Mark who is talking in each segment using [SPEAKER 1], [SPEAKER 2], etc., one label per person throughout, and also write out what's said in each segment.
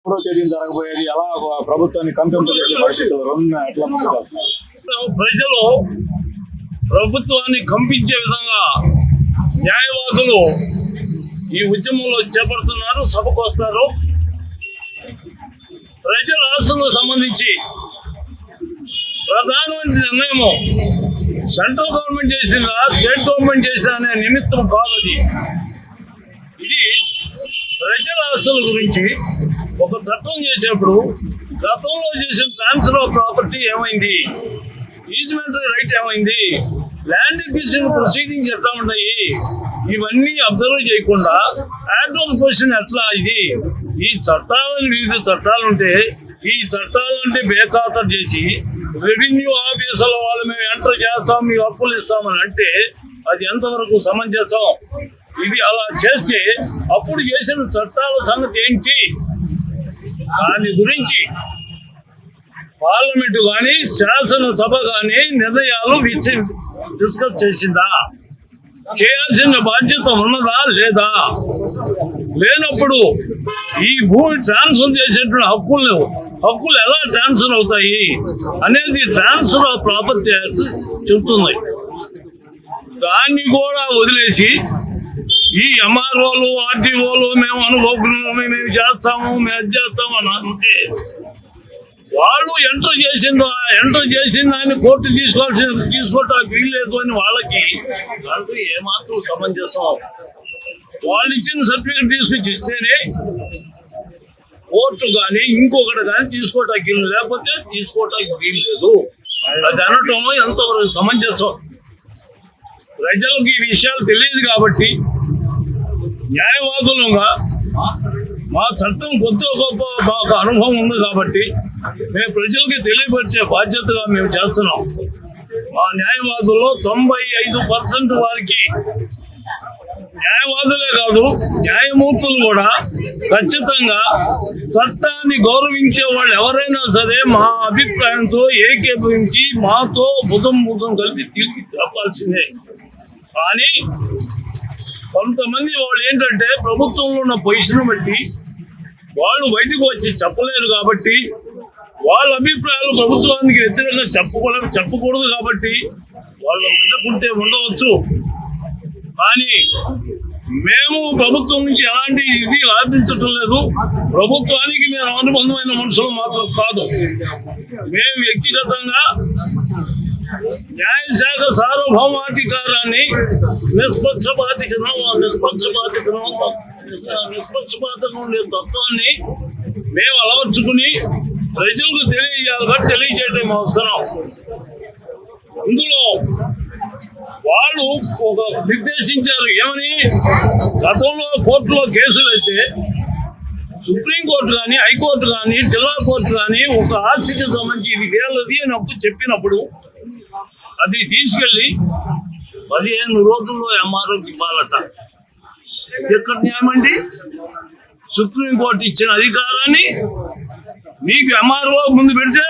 [SPEAKER 1] 3వ తేదీన జరగబోయేది ఎలా ప్రభుత్వాన్ని కంపెనీ చేసే పరిస్థితులు ఎట్లా
[SPEAKER 2] ప్రజలు ప్రభుత్వాన్ని కంపించే విధంగా న్యాయవాదులు ఈ ఉద్యమంలో చేపడుతున్నారు. సభకు వస్తారు. ప్రజల ఆస్తులకు సంబంధించి ప్రధానమంత్రి నిర్ణయము సెంట్రల్ గవర్నమెంట్ చేసిందా స్టేట్ గవర్నమెంట్ చేసిందా అనే నిమిత్తం కాదు. ఇది ప్రజల ఆస్తుల గురించి ఒక చట్టం చేసేప్పుడు గతంలో చేసిన ట్రాన్స్ఫర్ ఆఫ్ ప్రాపర్టీ ఏమైంది, ఈజ్మెంటరీ రైట్ ఏమైంది, ల్యాండ్ ఎక్విజిషన్ ప్రొసీడింగ్స్ ఎట్లా ఉంటాయి, ఇవన్నీ అబ్జర్వ్ చేయకుండా యాక్ట్ పొజిషన్ ఎట్లా ఇది ఈ చట్టాలను వివిధ చట్టాలుంటే ఈ చట్టాలంటే బేఖాతరు చేసి రెవెన్యూ ఆఫీసుల వాళ్ళు మేము ఎంటర్ చేస్తాం మీకు అప్పులు ఇస్తామని అంటే అది ఎంతవరకు సమంజసం? ఇది అలా చేస్తే అప్పుడు చేసిన చట్టాల సంగతి ఏంటి? దాని గురించి పార్లమెంటు కానీ శాసనసభ కానీ నిర్ణయాలు డిస్కస్ చేసిందా? చేయాల్సిన బాధ్యత ఉన్నదా లేదా? లేనప్పుడు ఈ భూమి ట్రాన్స్ఫర్ చేసేటువంటి హక్కులు ఎలా ట్రాన్స్ఫర్ అవుతాయి అనేది ట్రాన్స్ఫర్ ఆఫ్ ప్రాపర్టీ యాక్ట్ చెబుతుంది. దాన్ని కూడా వదిలేసి ఈ ఎంఆర్ఓలు ఆర్టీఓలు మేము అనుభవం మేము చేస్తాము మేము అది చేస్తాము అని అంటే వాళ్ళు ఎంటర్ చేసిన దాన్ని కోర్టు తీసుకోవటానికి వీల్లేదు అని వాళ్ళకి అంటూ ఏమాత్రం సమంజసం? వాళ్ళు ఇచ్చిన సర్టిఫికేట్ తీసుకొచ్చి ఇస్తేనే కోర్టు కానీ ఇంకొకటి కానీ తీసుకోవటానికి వీలు, లేకపోతే తీసుకోవటానికి వీల్లేదు. అది అనటం ఎంతవరకు సమంజసం? ప్రజలకు ఈ విషయాలు తెలియదు కాబట్టి న్యాయవాదులుగా మా చట్టం కొత్త గొప్ప మాకు అనుభవం ఉంది కాబట్టి మేము ప్రజలకి తెలియపరిచే బాధ్యతగా మేము చేస్తున్నాం. మా న్యాయవాదుల్లో 95% వారికి న్యాయవాదులే కాదు న్యాయమూర్తులు కూడా ఖచ్చితంగా చట్టాన్ని గౌరవించే వాళ్ళు ఎవరైనా సరే మా అభిప్రాయంతో ఏకీభవించి మాతో భుజం కలిపి తిరిగి చెప్పాల్సిందే. కానీ కొంతమంది వాళ్ళు ఏంటంటే ప్రభుత్వంలో ఉన్న పొజిషన్ బట్టి వాళ్ళు బయటకు వచ్చి చెప్పలేరు కాబట్టి వాళ్ళ అభిప్రాయాలు ప్రభుత్వానికి వ్యతిరేకంగా చెప్పకూడదు కాబట్టి వాళ్ళు ఉండకుంటే ఉండవచ్చు. కానీ మేము ప్రభుత్వం నుంచి ఎలాంటి ఇది ఆర్థించటం లేదు. ప్రభుత్వానికి మేము అనుబంధమైన మనుషులు మాత్రం కాదు. మేము వ్యక్తిగతంగా న్యాయశాఖ సార్వభౌమాధికారాన్ని నిష్పక్షపాతంగా ఉండే తత్వాన్ని మేము అలవర్చుకుని ప్రజలకు తెలియజేయడం అవసరం. ఇందులో వాళ్ళు ఒక నిర్దేశించారు ఏమని, గతంలో కోర్టులో కేసులు అయితే సుప్రీంకోర్టు కానీ హైకోర్టు కానీ జిల్లా కోర్టు కానీ ఒక ఆస్తికి సంబంధించి ఇది వేలది అని అప్పుడు చెప్పినప్పుడు అది తీసుకెళ్లి 15 రోజుల్లో ఎంఆర్ఓకి ఇవ్వాలట. ఎక్కడ న్యాయమండి? సుప్రీంకోర్టు ఇచ్చిన అధికారాన్ని మీకు ఎంఆర్ఓ ముందు పెడితే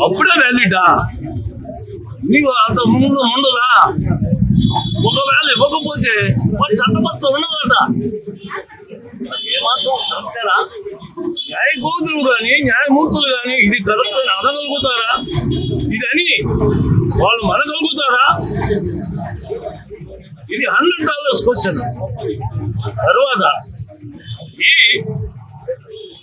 [SPEAKER 2] అప్పుడే వ్యాలిడా? మీకు అంత ముందు ఉండదా? ఒకవేళ ఇవ్వకపోతే మరి చట్టబద్ధం ఉన్నదట. ఏమాత్రం అంతేనా? న్యాయకోతులు కానీ న్యాయమూర్తులు కానీ ఇది కరెక్ట్ అని అనగలుగుతారా? ఇదని వాళ్ళు మనగలుగుతారా? ఇది $100 క్వశ్చన్. తర్వాత ఈ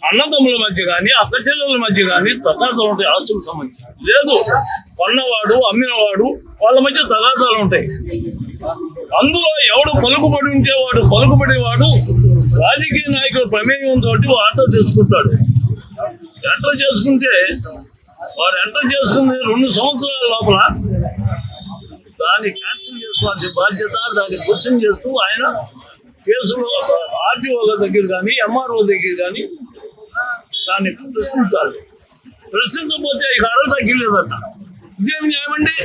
[SPEAKER 2] అన్నదమ్ముల మధ్య కానీ అక్కచెల్లెల మధ్య కానీ తగాదాలు ఉంటాయి. ఆస్తులకు సంబంధించి లేదు, కొన్నవాడు అమ్మినవాడు వాళ్ళ మధ్య తగాదాలు ఉంటాయి. అందులో ఎవడు పలుకుబడి ఉంటే వాడు పలుకుబడేవాడు రాజకీయ నాయకుల ప్రమేయంతో ఆటో చేసుకుంటాడు. ఎంటర్ చేసుకుంటే వారు ఎంటర్ చేసుకునే 2 సంవత్సరాల లోపల దాన్ని క్యాన్సిల్ చేసుకోవాల్సిన బాధ్యత, దాన్ని క్వశ్చన్ చేస్తూ ఆయన కేసులో ఆర్టీఓ దగ్గర కానీ ఎంఆర్ఓ దగ్గర కానీ దాన్ని ప్రశ్నించాలి. ప్రశ్నించకపోతే ఇక అర్హత తగ్గిలేదట. ఇదేమి న్యాయమండి?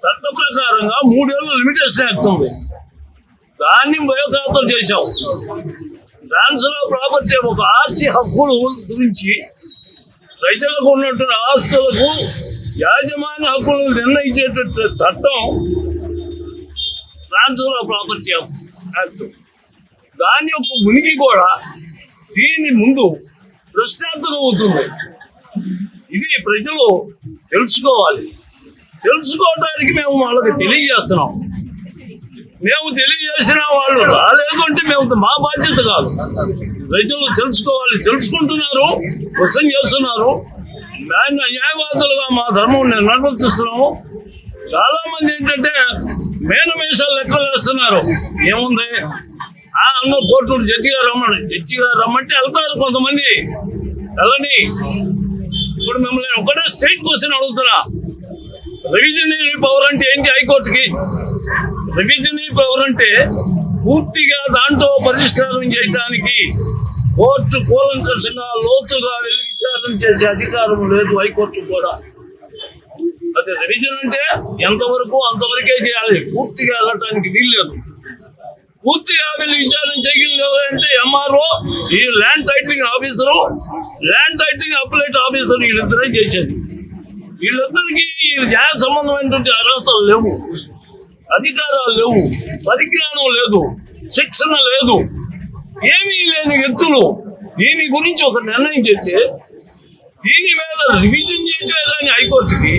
[SPEAKER 2] చట్ట ప్రకారంగా 3 ఏళ్ళు లిమిటేషన్ యాక్ట్ ఉంది. దాన్ని బయోఖాతం చేశాం. ట్రాన్స్ఫర్ ఆఫ్ ప్రాపర్టీ ఒక ఆస్తి హక్కుల గురించి రైతులకు ఉన్నటువంటి ఆస్తులకు యాజమాన్య హక్కులను నిర్ణయించేటట్టు చట్టం ట్రాన్స్ఫర్ ఆఫ్ ప్రాపర్టీ యాక్ట్. దాని యొక్క ఉనికి కూడా దీని ముందు ప్రశ్నార్థకం అవుతుంది. ఇది ప్రజలు తెలుసుకోవాలి. తెలుసుకోవడానికి మేము వాళ్ళకి తెలియజేస్తున్నాం. మేము తెలియజేసిన వాళ్ళు రాలేదు అంటే మేము మా బాధ్యత కాదు. ప్రజలు తెలుసుకోవాలి, తెలుసుకుంటున్నారు, క్వశ్చన్ చేస్తున్నారు. న్యాయవాదులుగా మా ధర్మం నిర్వర్తిస్తున్నాము. చాలా మంది ఏంటంటే మేనమేషాలు లెక్కలు వేస్తున్నారు. ఏముంది అన్న కోర్టు జడ్జిగా రమ్మంటే వెళ్తారు కొంతమంది. వెళ్ళని ఇప్పుడు మిమ్మల్ని ఒకటే స్ట్రైట్ క్వశ్చన్ అడుగుతున్నా. రివిజనరీ పవర్ అంటే ఏంటి? హైకోర్టుకి రివిజనరీ పవర్ అంటే పూర్తిగా దాంట్లో పరిష్కారం చేయడానికి కోర్టు కూలంకషంగా లోతుగా విచారణ చేసే అధికారం లేదు హైకోర్టు కూడా. అదే రివిజన్ అంటే ఎంతవరకు అంతవరకే చేయాలి, పూర్తిగా వెళ్ళటానికి వీల్లేదు. పూర్తిగా వీళ్ళు విచారణ చేయగలిగారు అంటే ఎంఆర్ఓ, ఈ land titling officer, land titling appellate officer వీళ్ళిద్దరే చేసేది. వీళ్ళిద్దరికి న్యాయ సంబంధమైనటువంటి అర్హతలు లేవు, అధికారాలు లేవు, పరిజ్ఞానం లేదు, శిక్షణ లేదు, ఏమీ లేని వ్యక్తులు దీని గురించి ఒక నిర్ణయం చేస్తే దీని మీద రివిజన్ చేయటమే కానీ హైకోర్టుకి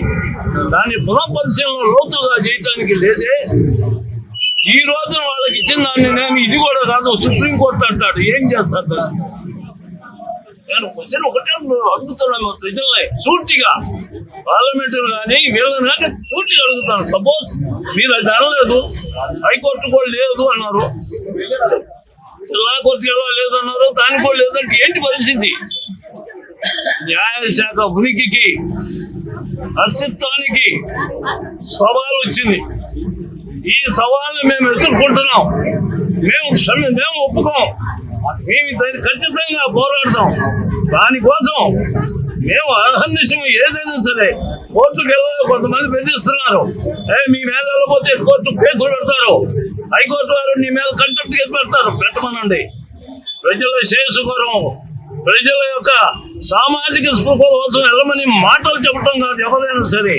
[SPEAKER 2] దాన్ని పునఃపరిశీలన లోతుగా చేయటానికి లేదే. ఈ రోజున వాళ్ళకి ఇచ్చిన దాన్ని నేను ఇది కూడా కాదు సుప్రీంకోర్టు అంటాడు. ఏం చేస్తాడు? నేను క్వశ్చన్ ఒకటే అడుగుతున్నాను ప్రజల్ని సూటిగా, పార్లమెంటు కానీ వీళ్ళని కానీ సూటిగా అడుగుతాను. సపోజ్ మీరు అది అనలేదు, హైకోర్టు కూడా లేదు అన్నారు, జిల్లా కోర్టు ఎలా లేదన్నారు, దానికి కూడా లేదంటే ఏంటి పరిస్థితి? న్యాయశాఖ ఉనికికి, అస్తిత్వానికి సవాలు వచ్చింది. ఈ సవాల్ని మేము ఎదుర్కొంటున్నాం. మేము ఒప్పుకోం. మేము దాన్ని ఖచ్చితంగా పోరాడతాం. దానికోసం మేము అహర్నిశం ఏదైనా సరే కోర్టుకు వెళ్ళాలి. కొంతమంది బెదిరిస్తున్నారు, మీ మీద వెళ్ళకపోతే కోర్టు కేసులు పెడతారు, హైకోర్టు వారు నీ మీద కంటెంప్ట్ కేసు పెడతారు. పెట్టమనండి. ప్రజల శ్రేయస్సు, ప్రజల యొక్క సామాజిక స్పృహ కోసం వెళ్ళమని మాటలు చెప్పడం కాదు ఎవరైనా సరే.